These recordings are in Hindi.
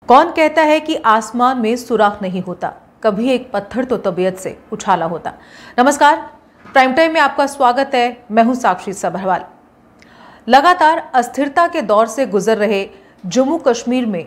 कौन कहता है कि आसमान में सुराख नहीं होता, कभी एक पत्थर तो तबीयत से उछाला होता। नमस्कार, प्राइम टाइम में आपका स्वागत है। मैं हूं साक्षी सभरवाल। लगातार अस्थिरता के दौर से गुजर रहे जम्मू कश्मीर में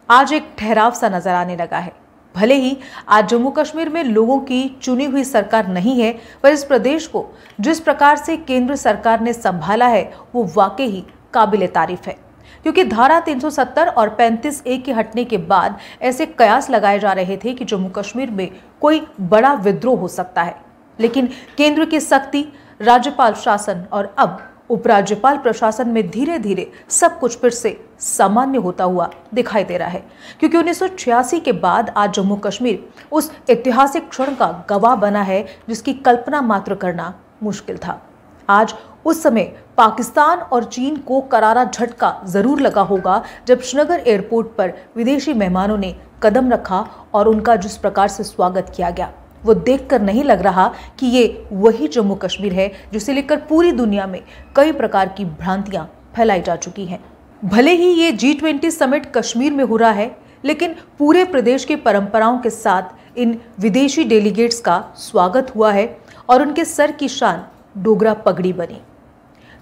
आज एक ठहराव सा नजर आने लगा है। भले ही आज जम्मू कश्मीर में लोगों की चुनी हुई सरकार नहीं है, पर इस प्रदेश को जिस प्रकार से केंद्र सरकार ने संभाला है वो वाकई ही काबिले तारीफ है। क्योंकि धारा 370 और 35A के हटने के बाद ऐसे कयास लगाए जा रहे थे कि जम्मू कश्मीर में कोई बड़ा विद्रोह हो सकता है, लेकिन केंद्र की सख्ती, राज्यपाल शासन और अब उपराज्यपाल प्रशासन में धीरे धीरे सब कुछ फिर से सामान्य होता हुआ दिखाई दे रहा है। क्योंकि 1986 के बाद आज जम्मू कश्मीर उस ऐतिहासिक क्षण का गवाह बना है जिसकी कल्पना मात्र करना मुश्किल था। आज उस समय पाकिस्तान और चीन को करारा झटका जरूर लगा होगा जब श्रीनगर एयरपोर्ट पर विदेशी मेहमानों ने कदम रखा और उनका जिस प्रकार से स्वागत किया गया, वो देखकर नहीं लग रहा कि ये वही जम्मू कश्मीर है जिसे लेकर पूरी दुनिया में कई प्रकार की भ्रांतियां फैलाई जा चुकी हैं। भले ही ये G20 समिट कश्मीर में हो रहा है, लेकिन पूरे प्रदेश की परंपराओं के साथ इन विदेशी डेलीगेट्स का स्वागत हुआ है और उनके सर की शान डोगरा पगड़ी बनी।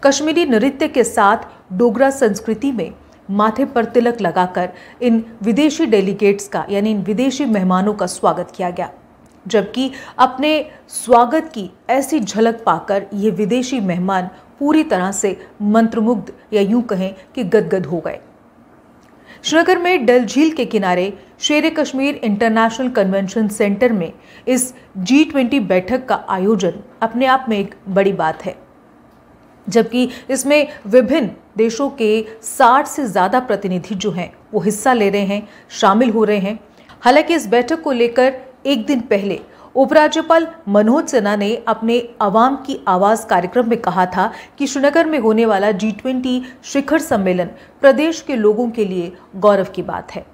कश्मीरी नृत्य के साथ डोगरा संस्कृति में माथे पर तिलक लगाकर इन विदेशी डेलीगेट्स का यानी इन विदेशी मेहमानों का स्वागत किया गया, जबकि अपने स्वागत की ऐसी झलक पाकर ये विदेशी मेहमान पूरी तरह से मंत्रमुग्ध या यूं कहें कि गदगद हो गए। श्रीनगर में डल झील के किनारे शेर कश्मीर इंटरनेशनल कन्वेंशन सेंटर में इस G20 बैठक का आयोजन अपने आप में एक बड़ी बात है, जबकि इसमें विभिन्न देशों के 60 से ज़्यादा प्रतिनिधि जो हैं वो हिस्सा ले रहे हैं, शामिल हो रहे हैं। हालांकि इस बैठक को लेकर एक दिन पहले उपराज्यपाल मनोज सिन्हा ने अपने आवाम की आवाज़ कार्यक्रम में कहा था कि श्रीनगर में होने वाला G20 शिखर सम्मेलन प्रदेश के लोगों के लिए गौरव की बात है।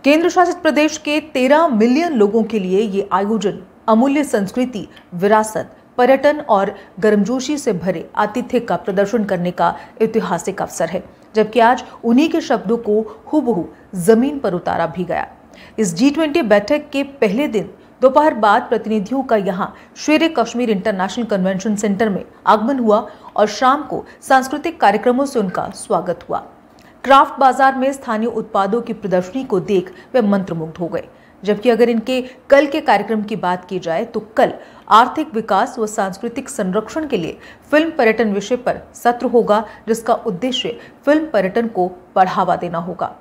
केंद्र शासित प्रदेश के 13 मिलियन लोगों के लिए ये आयोजन अमूल्य संस्कृति, विरासत, पर्यटन और गर्मजोशी से भरे आतिथ्य का प्रदर्शन करने का ऐतिहासिक अवसर है, जबकि आज उन्हीं के शब्दों को हूबहू जमीन पर उतारा भी गया। इस G20 बैठक के पहले दिन दोपहर बाद प्रतिनिधियों का यहां शेर कश्मीर इंटरनेशनल कन्वेंशन सेंटर में आगमन हुआ और शाम को सांस्कृतिक कार्यक्रमों से उनका स्वागत हुआ। क्राफ्ट बाजार में स्थानीय उत्पादों की प्रदर्शनी को देख वे मंत्रमुग्ध हो गए। जबकि अगर इनके कल के कार्यक्रम की बात की जाए तो कल आर्थिक विकास व सांस्कृतिक संरक्षण के लिए फिल्म पर्यटन विषय पर सत्र होगा, जिसका उद्देश्य फिल्म पर्यटन को बढ़ावा देना होगा।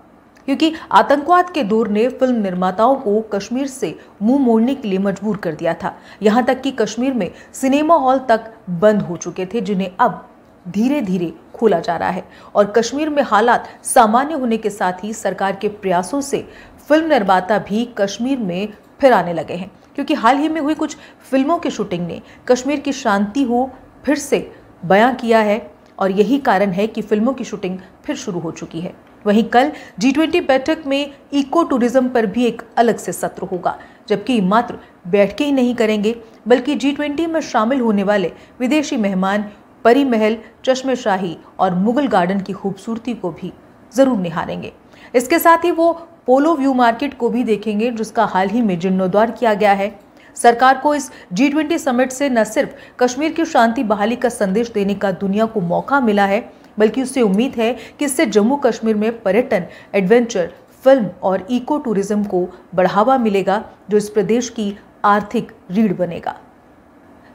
क्योंकि आतंकवाद के दौर ने फिल्म निर्माताओं को कश्मीर से मुंह मोड़ने के लिए मजबूर कर दिया था। यहां तक कि कश्मीर में सिनेमा हॉल तक बंद हो चुके थे, जिन्हें अब धीरे धीरे खोला जा रहा है और कश्मीर में हालात सामान्य होने के साथ ही सरकार के प्रयासों से फिल्म निर्माता भी कश्मीर में फिर आने लगे हैं। क्योंकि हाल ही में हुई कुछ फिल्मों की शूटिंग ने कश्मीर की शांति हो फिर से बयां किया है और यही कारण है कि फिल्मों की शूटिंग फिर शुरू हो चुकी है। वहीं कल G20 बैठक में इको टूरिज्म पर भी एक अलग से सत्र होगा, जबकि मात्र बैठ के ही नहीं करेंगे बल्कि G20 में शामिल होने वाले विदेशी मेहमान परी महल, चश्मे शाही और मुगल गार्डन की खूबसूरती को भी जरूर निहारेंगे। इसके साथ ही वो पोलो व्यू मार्केट को भी देखेंगे, जिसका हाल ही में जीर्णोद्धार किया गया है। सरकार को इस G20 समिट से न सिर्फ कश्मीर की शांति बहाली का संदेश देने का दुनिया को मौका मिला है, बल्कि उससे उम्मीद है कि इससे जम्मू कश्मीर में पर्यटन, एडवेंचर, फिल्म और इको टूरिज्म को बढ़ावा मिलेगा, जो इस प्रदेश की आर्थिक रीढ़ बनेगा।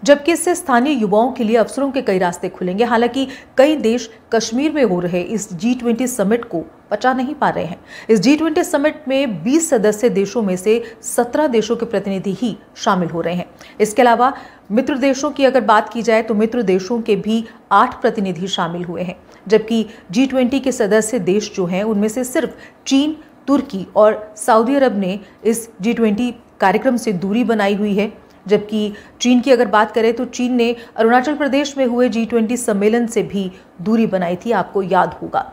जबकि इससे स्थानीय युवाओं के लिए अवसरों के कई रास्ते खुलेंगे। हालांकि कई देश कश्मीर में हो रहे इस G20 समिट को पचा नहीं पा रहे हैं। इस G20 समिट में 20 सदस्य देशों में से 17 देशों के प्रतिनिधि ही शामिल हो रहे हैं। इसके अलावा मित्र देशों की अगर बात की जाए तो मित्र देशों के भी 8 प्रतिनिधि शामिल हुए हैं, जबकि G20 के सदस्य देश जो हैं उनमें से सिर्फ चीन, तुर्की और सऊदी अरब ने इस G20 कार्यक्रम से दूरी बनाई हुई है। जबकि चीन की अगर बात करें तो चीन ने अरुणाचल प्रदेश में हुए G20 सम्मेलन से भी दूरी बनाई थी, आपको याद होगा।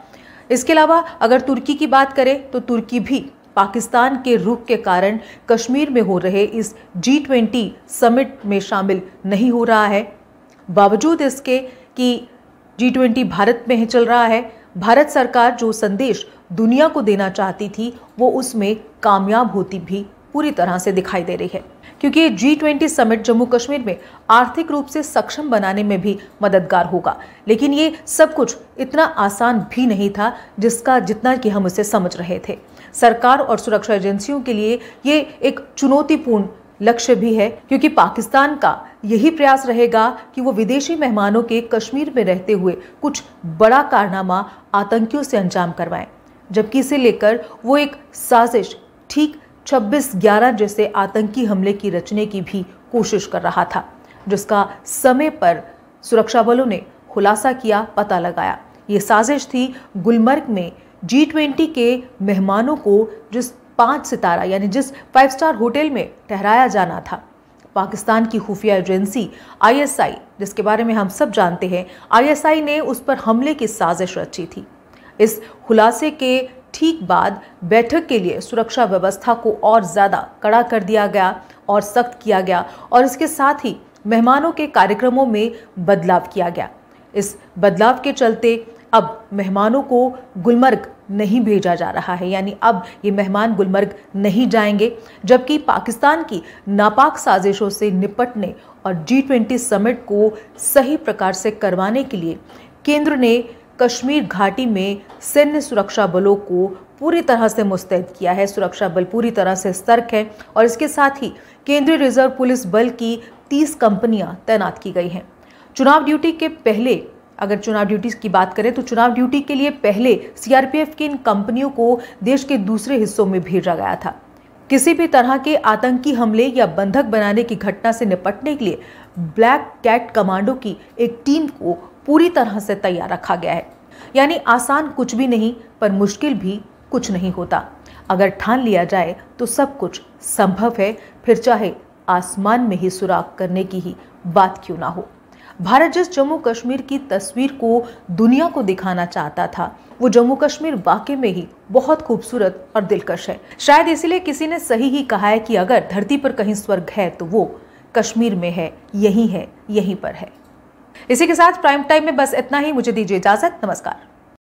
इसके अलावा अगर तुर्की की बात करें तो तुर्की भी पाकिस्तान के रुख के कारण कश्मीर में हो रहे इस G20 समिट में शामिल नहीं हो रहा है। बावजूद इसके कि G20 भारत में चल रहा है, भारत सरकार जो संदेश दुनिया को देना चाहती थी वो उसमें कामयाब होती भी पूरी तरह से दिखाई दे रही है, क्योंकि G20 समिट जम्मू कश्मीर में आर्थिक रूप से सक्षम बनाने में भी मददगार होगा। लेकिन ये सब कुछ इतना आसान भी नहीं था जितना कि हम उसे समझ रहे थे। सरकार और सुरक्षा एजेंसियों के लिए ये एक चुनौतीपूर्ण लक्ष्य भी है, क्योंकि पाकिस्तान का यही प्रयास रहेगा कि वो विदेशी मेहमानों के कश्मीर में रहते हुए कुछ बड़ा कारनामा आतंकियों से अंजाम करवाएं, जबकि इसे लेकर वो एक साजिश ठीक 26/11 जैसे आतंकी हमले की रचने की भी कोशिश कर रहा था, जिसका समय पर सुरक्षा बलों ने खुलासा किया, पता लगाया। ये साजिश थी गुलमर्ग में G20 के मेहमानों को जिस 5 सितारा यानी जिस 5 स्टार होटल में ठहराया जाना था, पाकिस्तान की खुफिया एजेंसी ISI, जिसके बारे में हम सब जानते हैं, ISI ने उस पर हमले की साजिश रची थी। इस खुलासे के ठीक बाद बैठक के लिए सुरक्षा व्यवस्था को और ज़्यादा कड़ा कर दिया गया और सख्त किया गया, और इसके साथ ही मेहमानों के कार्यक्रमों में बदलाव किया गया। इस बदलाव के चलते अब मेहमानों को गुलमर्ग नहीं भेजा जा रहा है, यानी अब ये मेहमान गुलमर्ग नहीं जाएंगे, जबकि पाकिस्तान की नापाक साजिशों से निपटने और G20 समिट को सही प्रकार से करवाने के लिए केंद्र ने कश्मीर घाटी में सैन्य सुरक्षा बलों को पूरी तरह से मुस्तैद किया है। सुरक्षा बल पूरी तरह से सतर्क है और इसके साथ ही केंद्रीय रिजर्व पुलिस बल की 30 कंपनियां तैनात की गई हैं। चुनाव ड्यूटी के पहले, अगर चुनाव ड्यूटी की बात करें तो चुनाव ड्यूटी के लिए पहले CRPF की इन कंपनियों को देश के दूसरे हिस्सों में भेजा गया था। किसी भी तरह के आतंकी हमले या बंधक बनाने की घटना से निपटने के लिए ब्लैक कैट कमांडो की एक टीम को पूरी तरह से तैयार रखा गया है। यानी आसान कुछ भी नहीं, पर मुश्किल भी कुछ नहीं होता। अगर ठान लिया जाए तो सब कुछ संभव है, फिर चाहे आसमान में ही सुराग करने की ही बात क्यों ना हो। भारत जिस जम्मू कश्मीर की तस्वीर को दुनिया को दिखाना चाहता था, वो जम्मू कश्मीर वाकई में ही बहुत खूबसूरत और दिलकश है। शायद इसीलिए किसी ने सही ही कहा है कि अगर धरती पर कहीं स्वर्ग है तो वो कश्मीर में है, यहीं पर है। इसी के साथ प्राइम टाइम में बस इतना ही। मुझे दीजिए इजाजत। नमस्कार।